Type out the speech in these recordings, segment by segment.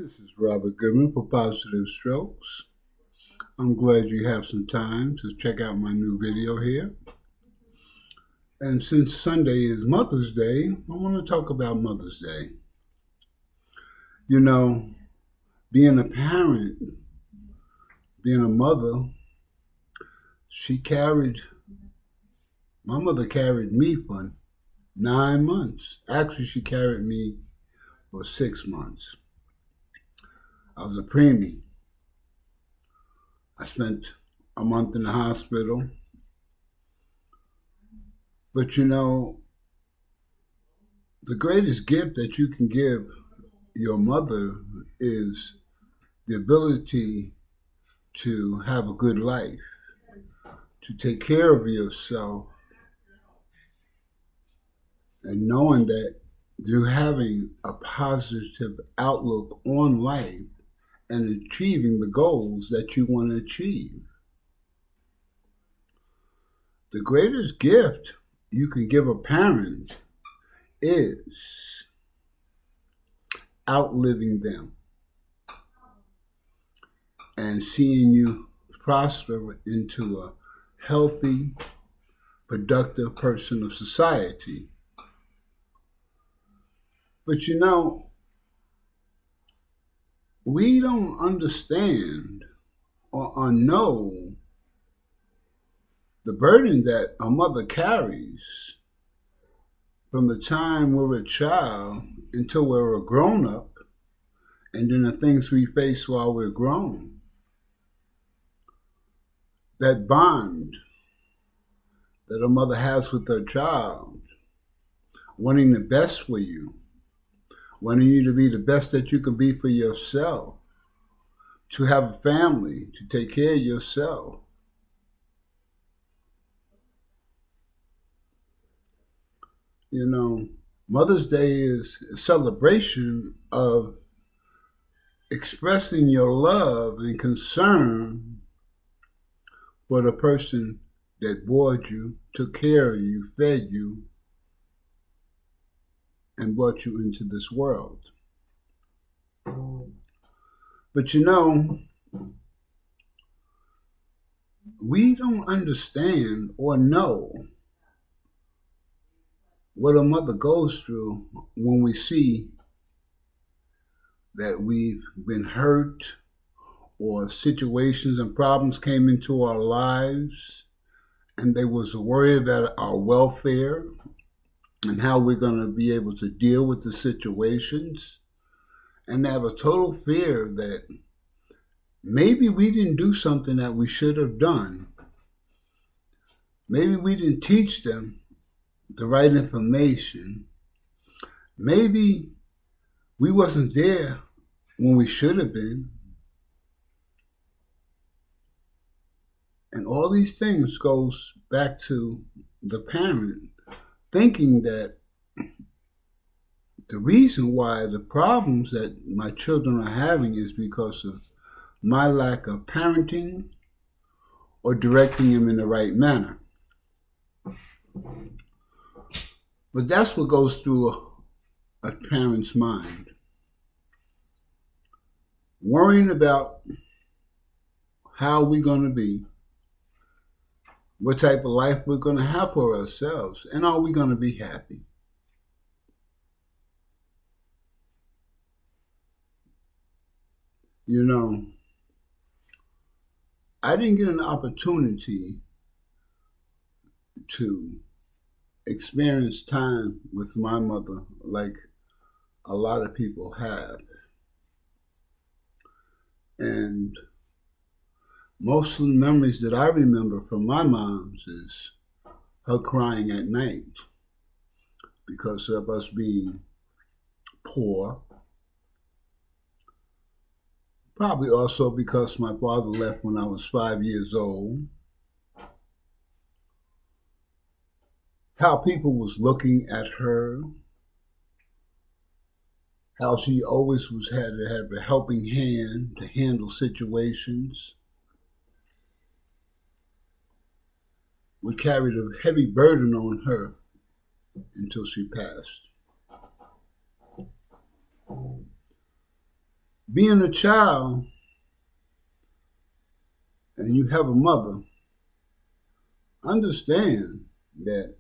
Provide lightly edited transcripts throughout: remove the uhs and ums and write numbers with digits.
This is Robert Goodman for Positive Strokes. I'm glad you have some time to check out my new video here. And since Sunday is Mother's Day, I want to talk about Mother's Day. You know, being a parent, being a mother, my mother carried me for 9 months. Actually, she carried me for 6 months. I was a preemie. I spent a month in the hospital. But the greatest gift that you can give your mother is the ability to have a good life, to take care of yourself, and knowing that you're having a positive outlook on life and achieving the goals that you want to achieve. The greatest gift you can give a parent is outliving them and seeing you prosper into a healthy, productive person of society. But we don't understand or know the burden that a mother carries from the time we're a child until we're a grown up, and then the things we face while we're grown. That bond that a mother has with her child, wanting the best for you, wanting you to be the best that you can be for yourself, to have a family, to take care of yourself. Mother's Day is a celebration of expressing your love and concern for the person that bore you, took care of you, fed you, and brought you into this world. But we don't understand or know what a mother goes through when we see that we've been hurt or situations and problems came into our lives and there was a worry about our welfare and how we're going to be able to deal with the situations, and have a total fear that maybe we didn't do something that we should have done. Maybe we didn't teach them the right information. Maybe we wasn't there when we should have been. And all these things goes back to the parent thinking that the reason why the problems that my children are having is because of my lack of parenting or directing them in the right manner. But that's what goes through a parent's mind. Worrying about how we're going to be, what type of life we're going to have for ourselves, and are we going to be happy? I didn't get an opportunity to experience time with my mother like a lot of people have. And most of the memories that I remember from my mom's is her crying at night because of us being poor. Probably also because my father left when I was 5 years old. How people was looking at her. How she always had to have a helping hand to handle situations. We carried a heavy burden on her until she passed. Being a child and you have a mother, understand that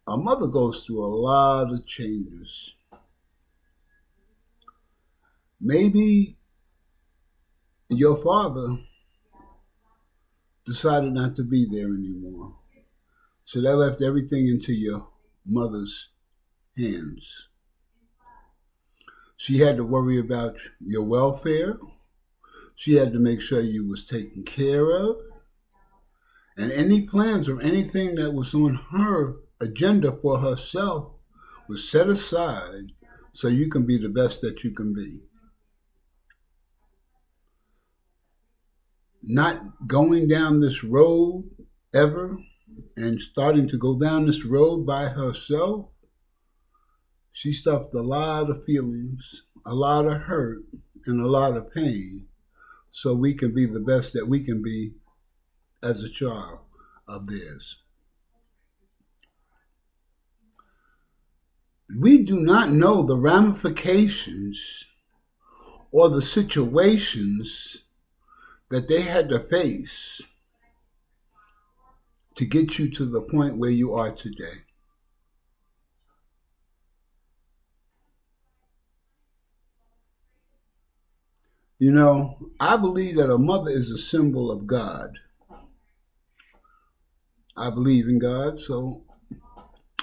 a mother goes through a lot of changes. Maybe your father decided not to be there anymore. So that left everything into your mother's hands. She had to worry about your welfare. She had to make sure you was taken care of. And any plans or anything that was on her agenda for herself was set aside so you can be the best that you can be. Not going down this road ever and starting to go down this road by herself, she stuffed a lot of feelings, a lot of hurt, and a lot of pain so we can be the best that we can be as a child of theirs. We do not know the ramifications or the situations that they had to face to get you to the point where you are today. You know, I believe that a mother is a symbol of God. I believe in God, so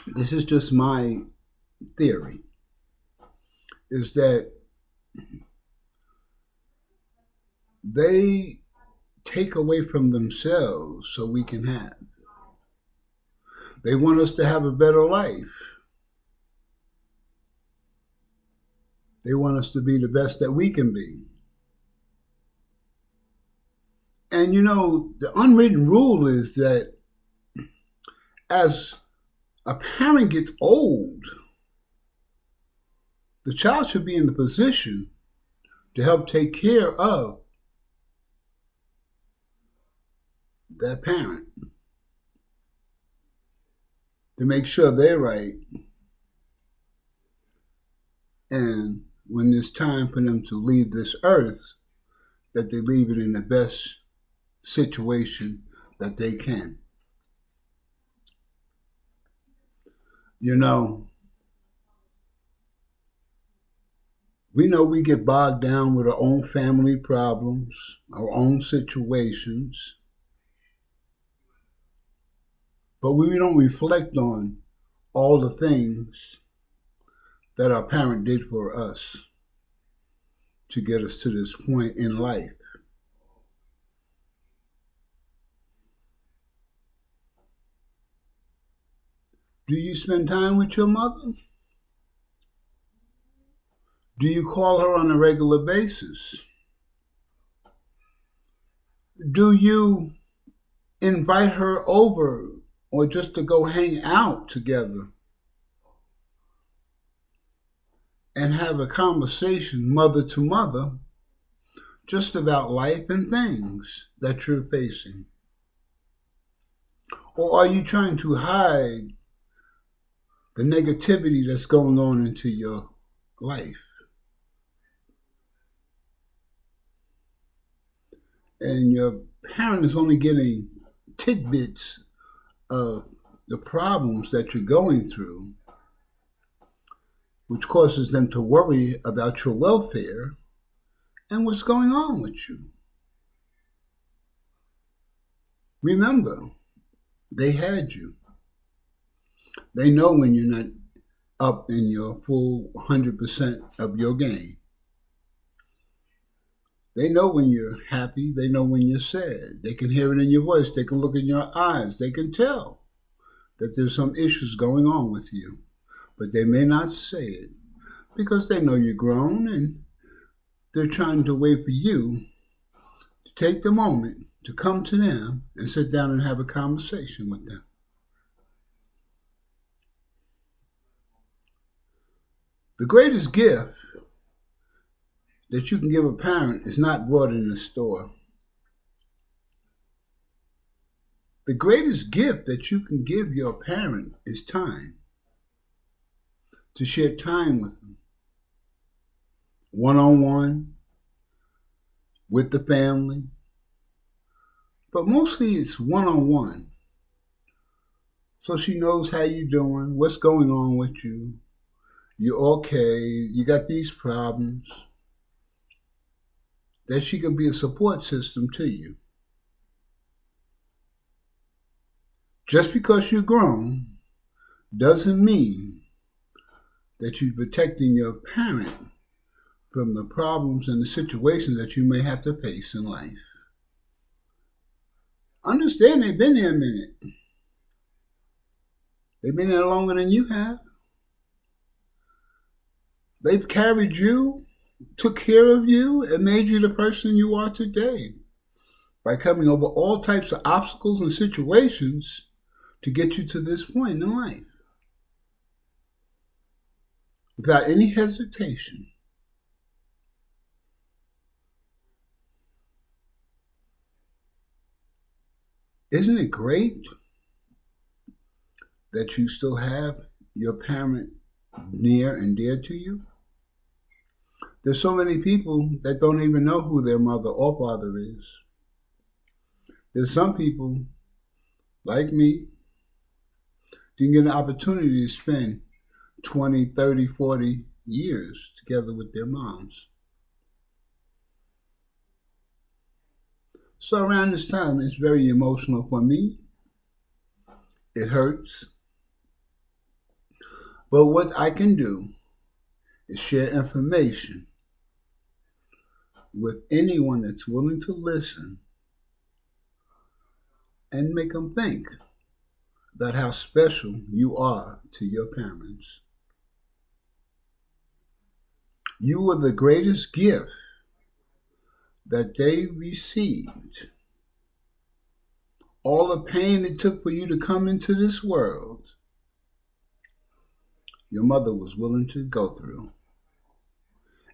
this is just my theory, is that they take away from themselves so we can have. They want us to have a better life. They want us to be the best that we can be. And you know, the unwritten rule is that as a parent gets old, the child should be in the position to help take care of that parent, to make sure they're right. And when it's time for them to leave this earth, that they leave it in the best situation that they can. You know we get bogged down with our own family problems, our own situations, but we don't reflect on all the things that our parent did for us to get us to this point in life. Do you spend time with your mother? Do you call her on a regular basis? Do you invite her over or just to go hang out together and have a conversation mother to mother just about life and things that you're facing? Or are you trying to hide the negativity that's going on into your life? And your parent is only getting tidbits of the problems that you're going through, which causes them to worry about your welfare and what's going on with you. Remember, they had you. They know when you're not up in your full 100% of your game. They know when you're happy. They know when you're sad. They can hear it in your voice. They can look in your eyes. They can tell that there's some issues going on with you. But they may not say it because they know you're grown and they're trying to wait for you to take the moment to come to them and sit down and have a conversation with them. The greatest gift that you can give a parent is not bought in a store. The greatest gift that you can give your parent is time. To share time with them. one-on-one with the family, but mostly it's one-on-one. So she knows how you're doing, what's going on with you. You're okay, you got these problems. That she can be a support system to you. Just because you're grown doesn't mean that you're protecting your parent from the problems and the situations that you may have to face in life. Understand they've been there a minute. They've been there longer than you have. They've carried you, took care of you, and made you the person you are today by coming over all types of obstacles and situations to get you to this point in life. Without any hesitation. Isn't it great that you still have your parent near and dear to you? There's so many people that don't even know who their mother or father is. There's some people, like me, didn't get an opportunity to spend 20, 30, 40 years together with their moms. So around this time, it's very emotional for me. It hurts. But what I can do is share information with anyone that's willing to listen and make them think about how special you are to your parents. You were the greatest gift that they received. All the pain it took for you to come into this world, your mother was willing to go through.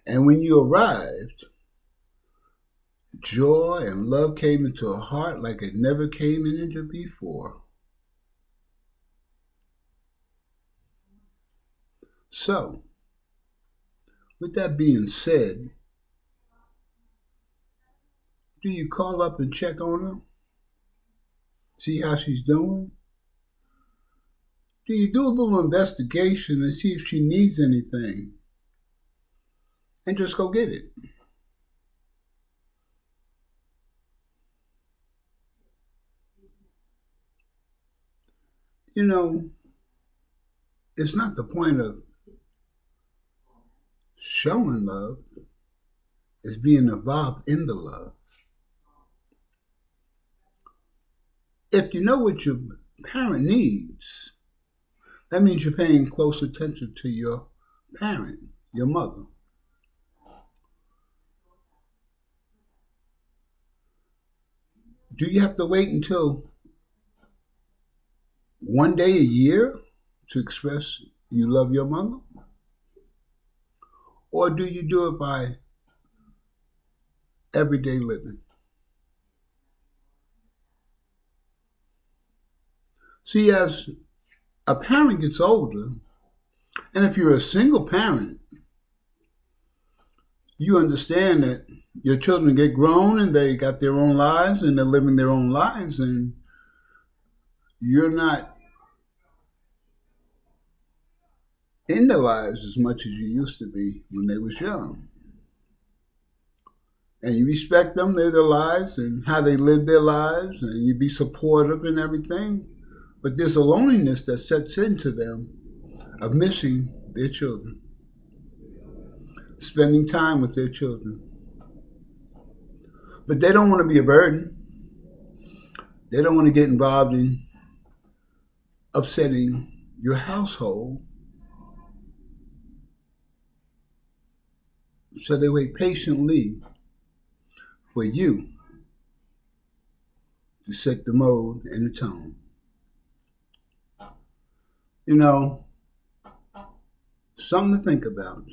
And when you arrived, joy and love came into her heart like it never came into it before. So, with that being said, do you call up and check on her? See how she's doing? Do you do a little investigation and see if she needs anything? And just go get it. You know, it's not the point of showing love, it's being involved in the love. If you know what your parent needs, that means you're paying close attention to your parent, your mother. Do you have to wait until one day a year to express you love your mother? Or do you do it by everyday living? See, as a parent gets older, and if you're a single parent, you understand that your children get grown and they got their own lives and they're living their own lives, and you're not in their lives as much as you used to be when they was young. And you respect them, their lives and how they live their lives, and you be supportive and everything. But there's a loneliness that sets into them of missing their children, spending time with their children. But they don't want to be a burden. They don't want to get involved in upsetting your household. So they wait patiently for you to set the mode and the tone. You know, something to think about.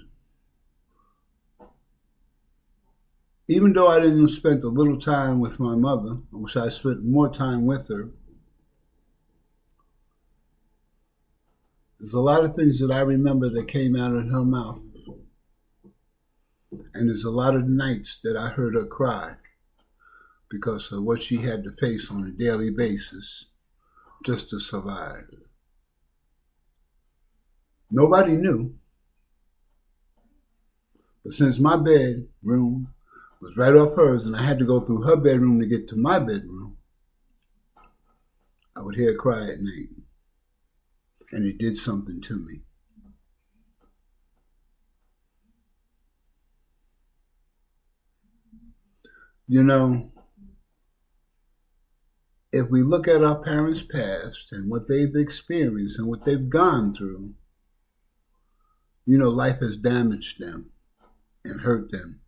Even though I didn't spend a little time with my mother, I wish I spent more time with her. There's a lot of things that I remember that came out of her mouth. And there's a lot of nights that I heard her cry because of what she had to face on a daily basis just to survive. Nobody knew, but since my bedroom was right off hers and I had to go through her bedroom to get to my bedroom, I would hear her cry at night. And it did something to me. You know, if we look at our parents' past and what they've experienced and what they've gone through, life has damaged them and hurt them.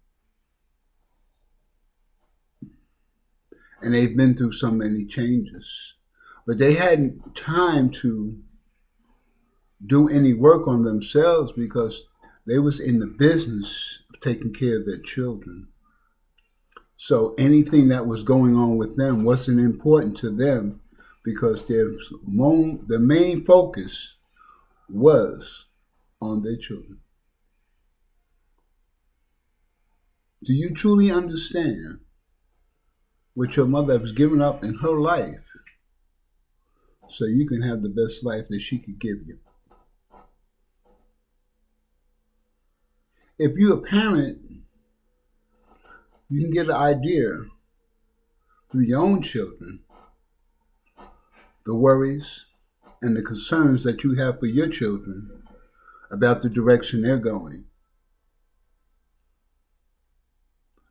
And they've been through so many changes. But they hadn't time to do any work on themselves because they was in the business of taking care of their children. So anything that was going on with them wasn't important to them because the main focus was on their children. Do you truly understand what your mother has given up in her life so you can have the best life that she could give you? If you're a parent, you can get an idea through your own children, the worries and the concerns that you have for your children about the direction they're going.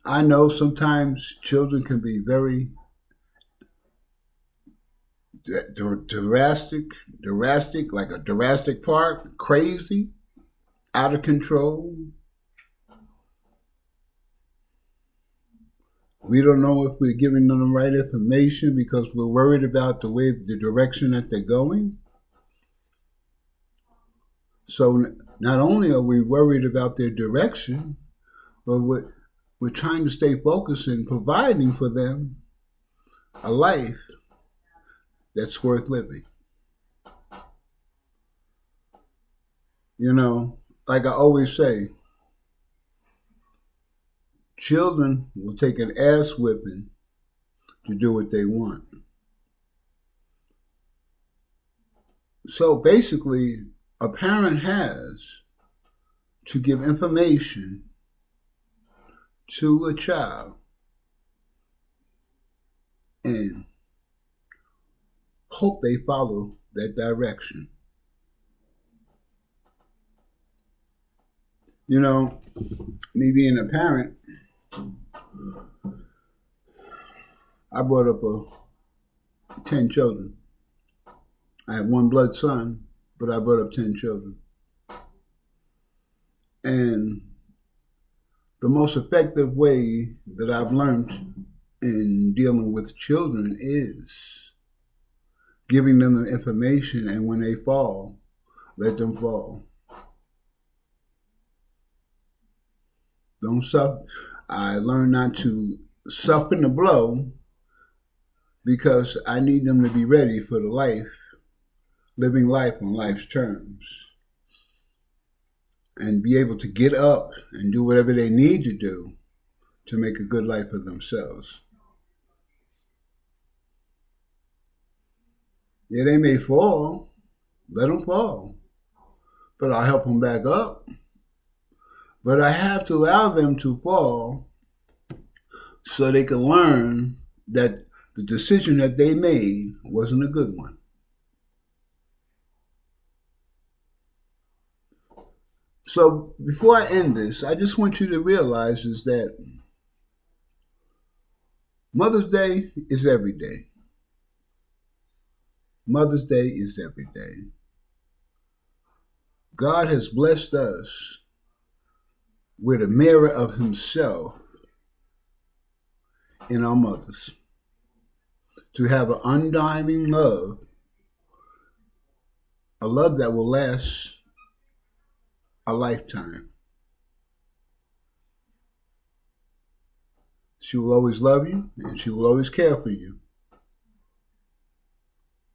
I know sometimes children can be very drastic, like a Jurassic Park, crazy, out of control. We don't know if we're giving them the right information because we're worried about the direction that they're going. So not only are we worried about their direction, but we're trying to stay focused in providing for them a life that's worth living. Like I always say, children will take an ass whipping to do what they want. So basically, a parent has to give information to a child and hope they follow that direction. Me being a parent, I brought up 10 children. I have one blood son, but I brought up 10 children. And the most effective way that I've learned in dealing with children is giving them the information, and when they fall, let them fall. Don't suffer. I learned not to suffer the blow because I need them to be ready for the life, living life on life's terms, and be able to get up and do whatever they need to do to make a good life for themselves. Yeah, they may fall. Let them fall. But I'll help them back up. But I have to allow them to fall so they can learn that the decision that they made wasn't a good one. So before I end this, I just want you to realize is that Mother's Day is every day. Mother's Day is every day. God has blessed us with a mirror of himself in our mothers. To have an undying love, a love that will last a lifetime. She will always love you, and she will always care for you.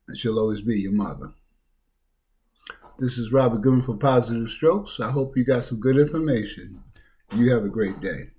And she'll always be your mother. This is Robert Goodman for Positive Strokes. I hope you got some good information. You have a great day.